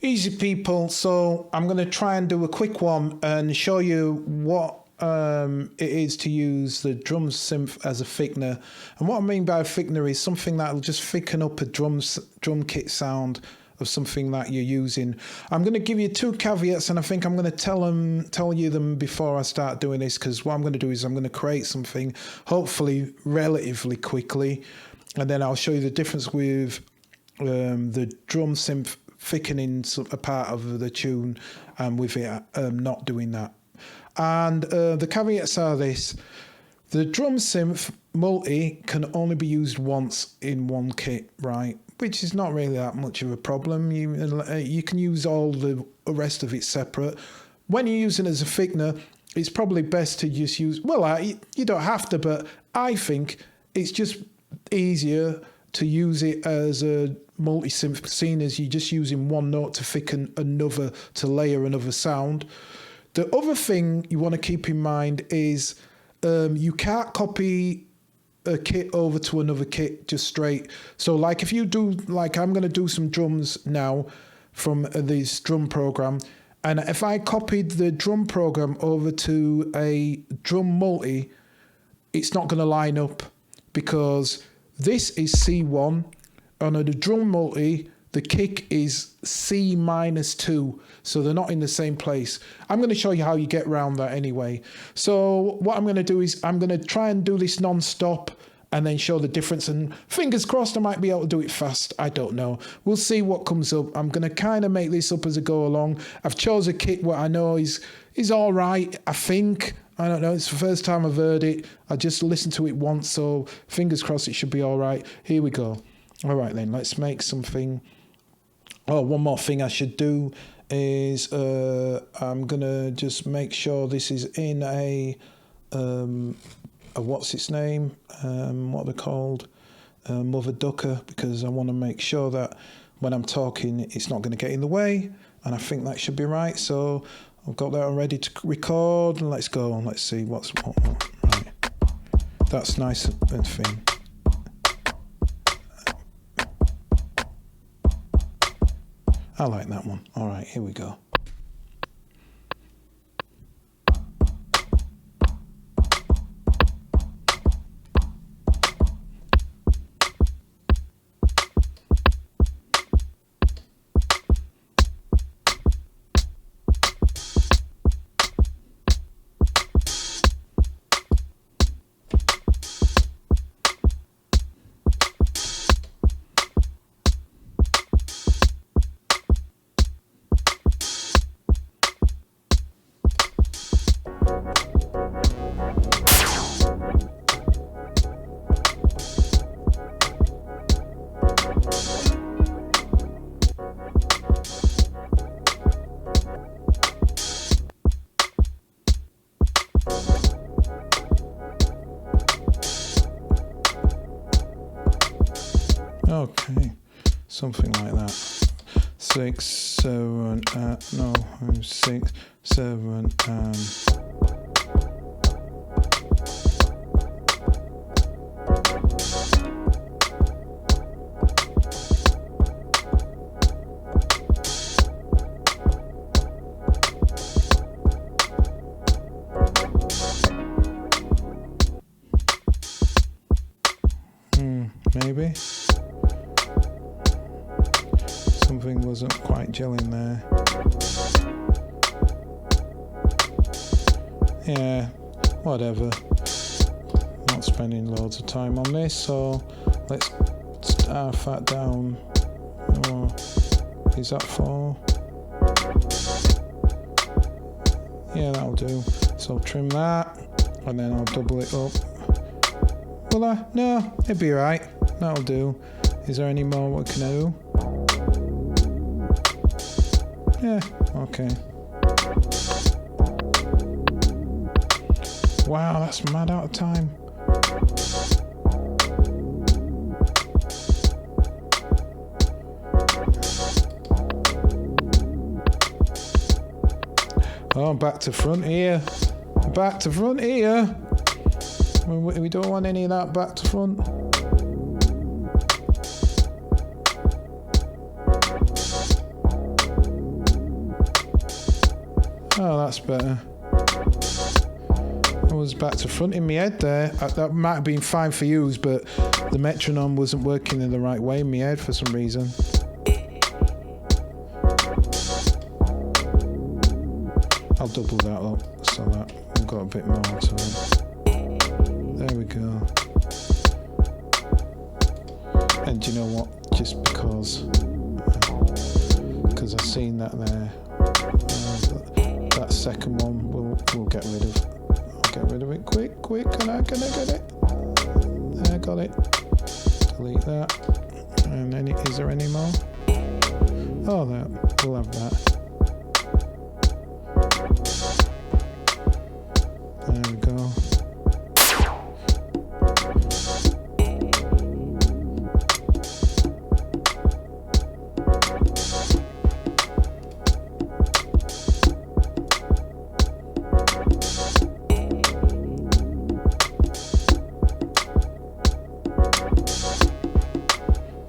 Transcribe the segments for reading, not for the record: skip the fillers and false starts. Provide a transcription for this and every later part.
Easy people, so I'm going to try and do a quick one and show you what it is to use the DrumSynth as a thickener. And what I mean by a thickener is something that will just thicken up a drum kit sound of something that you're using. I'm going to give you two caveats, and I think I'm going to tell you them before I start doing this, because what I'm going to do is I'm going to create something hopefully relatively quickly, and then I'll show you the difference with the DrumSynth thickening a part of the tune and with it not doing that. And the caveats are this: the DrumSynth multi can only be used once in one kit, right? Which is not really that much of a problem. You can use all the rest of it separate. When you're using it as a thickener, it's probably best to just use, well, you don't have to, but I think it's just easier to use it as a multi-synth, seeing as you're just using one note to thicken another, to layer another sound. The other thing you want to keep in mind is you can't copy a kit over to another kit just straight. So like if you do, like I'm going to do some drums now from this drum program, and if I copied the drum program over to a drum multi, it's not going to line up, because this is C1, and on the drum multi, the kick is C-2, so they're not in the same place. I'm going to show you how you get around that anyway. So what I'm going to do is I'm going to try and do this non-stop and then show the difference, and fingers crossed I might be able to do it fast. I don't know. We'll see what comes up. I'm going to kind of make this up as I go along. I've chose a kit what I know is all right, I think. I don't know, it's the first time I've heard it. I just listened to it once, so fingers crossed it should be all right. Here we go. All right then, let's make something. Oh, one more thing I should do is I'm gonna just make sure this is in a what's its name? What are they called? Mother Ducker, because I want to make sure that when I'm talking, it's not going to get in the way, and I think that should be right. So I've got that all ready to record, and let's go. Let's see what's what. Right. That's nice and thin. I like that one. All right, here we go. Okay, something like that. 6, 7, no, 6, 7, maybe. Something wasn't quite gelling there. Yeah, whatever. Not spending loads of time on this, so let's half that down. Oh, is that 4? Yeah, that'll do. So trim that, and then I'll double it up. Will I? No, it'll be right. That'll do. Is there any more we can do? Yeah, okay. Wow, that's mad out of time. Oh, back to front here. Back to front here. We don't want any of that back to front. Oh, that's better. I was back to front in my head there. That might have been fine for you, but the metronome wasn't working in the right way in my head for some reason. I'll double that up so that we've got a bit more to it. There we go. And do you know what? Just because I've seen that there, that second one we'll get rid of. I'll get rid of it quick. Can I get it? There, got it. Delete that. And then is there any more? Oh, that we'll have that. There we go.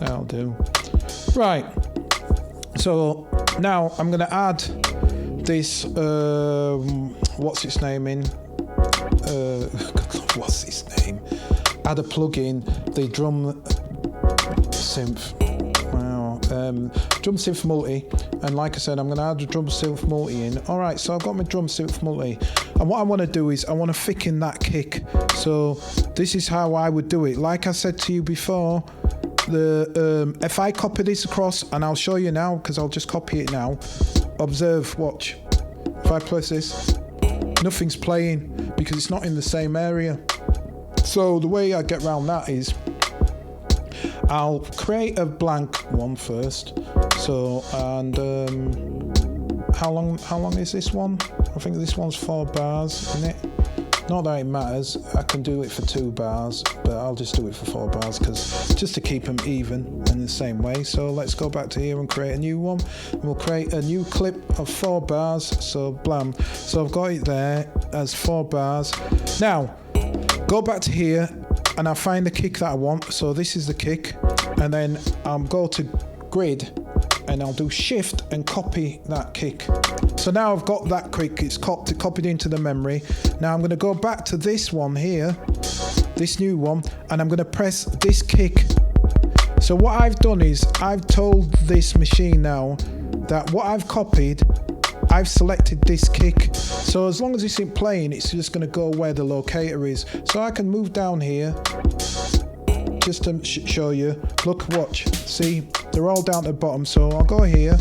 That'll do. Right. So now I'm going to add this, what's its name in? What's its name? Add a plugin, the DrumSynth. Wow. DrumSynth Multi. And like I said, I'm going to add a DrumSynth Multi in. Alright, so I've got my DrumSynth Multi. And what I want to do is I want to thicken that kick. So this is how I would do it. Like I said to you before, if I copy this across, and I'll show you now because I'll just copy it now. Observe, watch. If I press this, nothing's playing because it's not in the same area. So the way I get around that is I'll create a blank one first. So, and how long is this one? I think this one's 4 bars, isn't it? Not that it matters, I can do it for 2 bars, but I'll just do it for 4 bars because just to keep them even in the same way. So let's go back to here and create a new one. And we'll create a new clip of 4 bars, so blam. So I've got it there as 4 bars. Now, go back to here and I'll find the kick that I want. So this is the kick, and then I'll go to grid and I'll do shift and copy that kick. So now I've got that kick, it's copied into the memory. Now I'm going to go back to this one here, this new one, and I'm going to press this kick. So what I've done is I've told this machine now that what I've copied, I've selected this kick. So as long as it's not playing, it's just going to go where the locator is. So I can move down here just to show you. Look, watch, see, they're all down to the bottom. So I'll go here,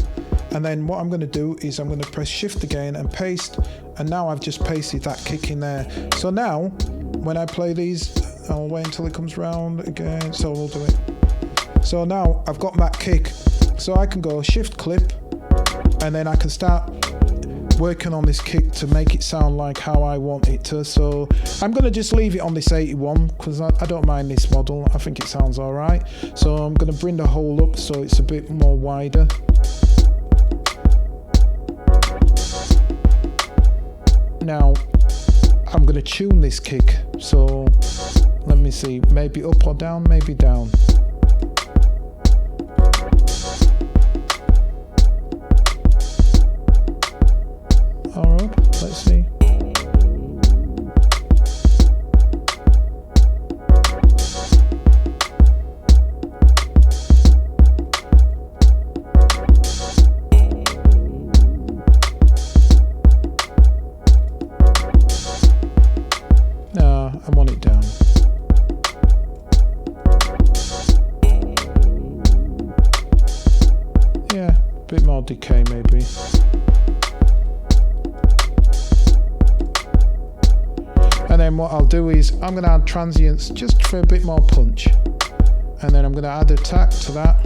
and then what I'm going to do is I'm going to press shift again and paste, and now I've just pasted that kick in there. So now when I play these, I'll wait until it comes round again, so we'll do it. So now I've got that kick, so I can go shift clip, and then I can start working on this kick to make it sound like how I want it to. So I'm going to just leave it on this 81 because I don't mind this model. I think it sounds alright. So I'm going to bring the hole up so it's a bit more wider. Now I'm going to tune this kick. So let me see, maybe up or down, maybe down. Or up, let's see. No, I want it down. Yeah, a bit more decay maybe. And then what I'll do is I'm going to add transients just for a bit more punch. And then I'm going to add attack to that.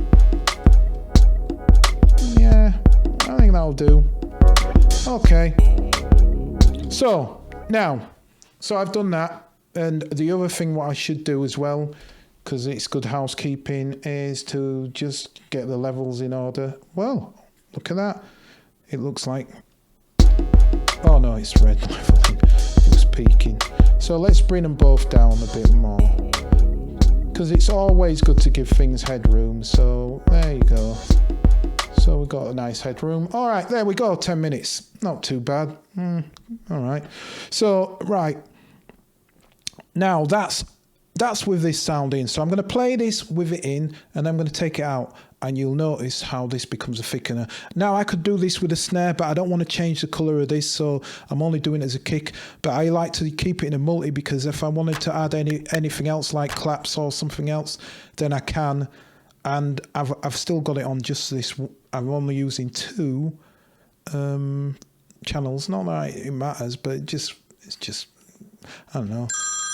Yeah, I think that'll do. Okay. So, now, so I've done that. And the other thing what I should do as well, because it's good housekeeping, is to just get the levels in order. Well, look at that. It looks like... Oh no, it's red leveling. It was peaking. So let's bring them both down a bit more, because it's always good to give things headroom. So there you go. So we've got a nice headroom. All right, there we go, 10 minutes. Not too bad. All right. So, right. Now, that's with this sound in. So I'm going to play this with it in, and I'm going to take it out, and you'll notice how this becomes a thickener. Now, I could do this with a snare, but I don't want to change the color of this, so I'm only doing it as a kick. But I like to keep it in a multi, because if I wanted to add anything else like claps or something else, then I can. And I've still got it on just this. I'm only using 2 channels. Not that it matters, but it's just I don't know,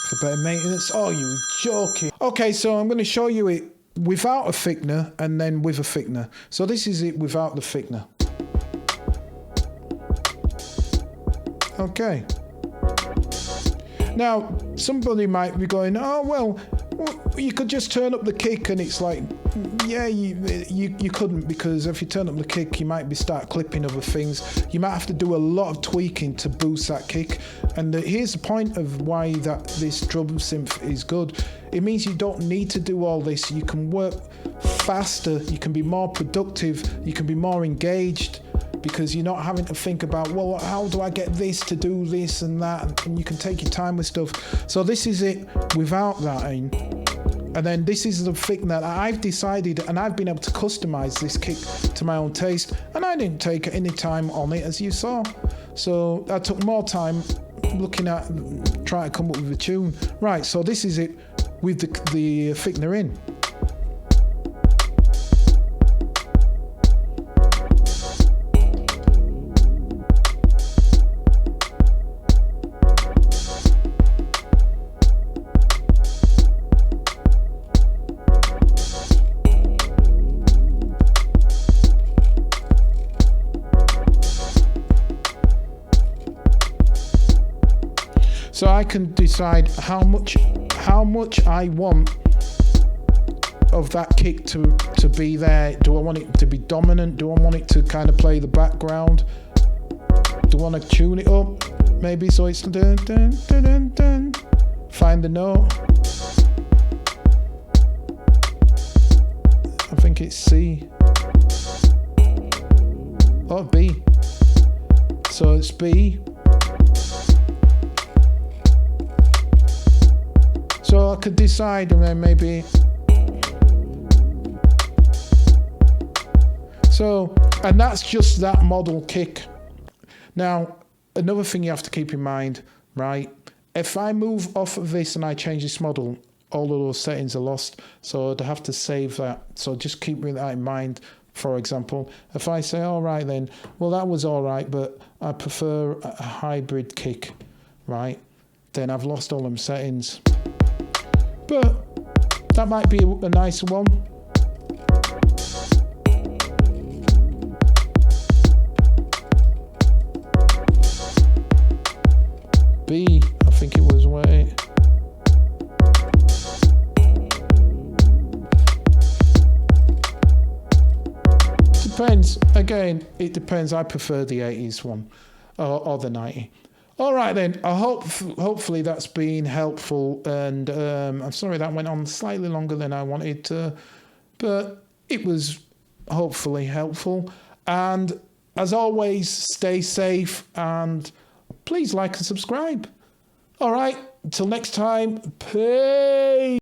for better maintenance. Oh, you joking? Okay, so I'm going to show you it without a thickener and then with a thickener. So this is it without the thickener. Okay. Now, somebody might be going, oh, well, you could just turn up the kick, and it's like, yeah, you couldn't, because if you turn up the kick, you might start clipping other things. You might have to do a lot of tweaking to boost that kick. And here's the point of why this DrumSynth is good. It means you don't need to do all this. You can work faster, you can be more productive, you can be more engaged, because you're not having to think about, well, how do I get this to do this and that, and you can take your time with stuff. So this is it without that in. And then this is the thing that I've decided, and I've been able to customize this kick to my own taste, and I didn't take any time on it, as you saw. So I took more time looking at trying to come up with a tune. Right, so this is it with the thickener in. So I can decide how much I want of that kick to be there. Do I want it to be dominant? Do I want it to kind of play the background? Do I want to tune it up? Maybe so it's dun dun dun dun dun. Find the note. I think it's C or B. So it's B. So I could decide, and then maybe. So, and that's just that model kick. Now, another thing you have to keep in mind, right? If I move off of this and I change this model, all of those settings are lost. So I'd have to save that. So just keep that in mind. For example, if I say, all right then, well, that was all right, but I prefer a hybrid kick, right? Then I've lost all them settings. But that might be a nicer one. B, I think it was, wait. Depends. Again, it depends. I prefer the 80s one or the 90. All right then, hopefully that's been helpful, and I'm sorry that went on slightly longer than I wanted to, but it was hopefully helpful. And as always, stay safe, and please like and subscribe. All right, until next time, peace.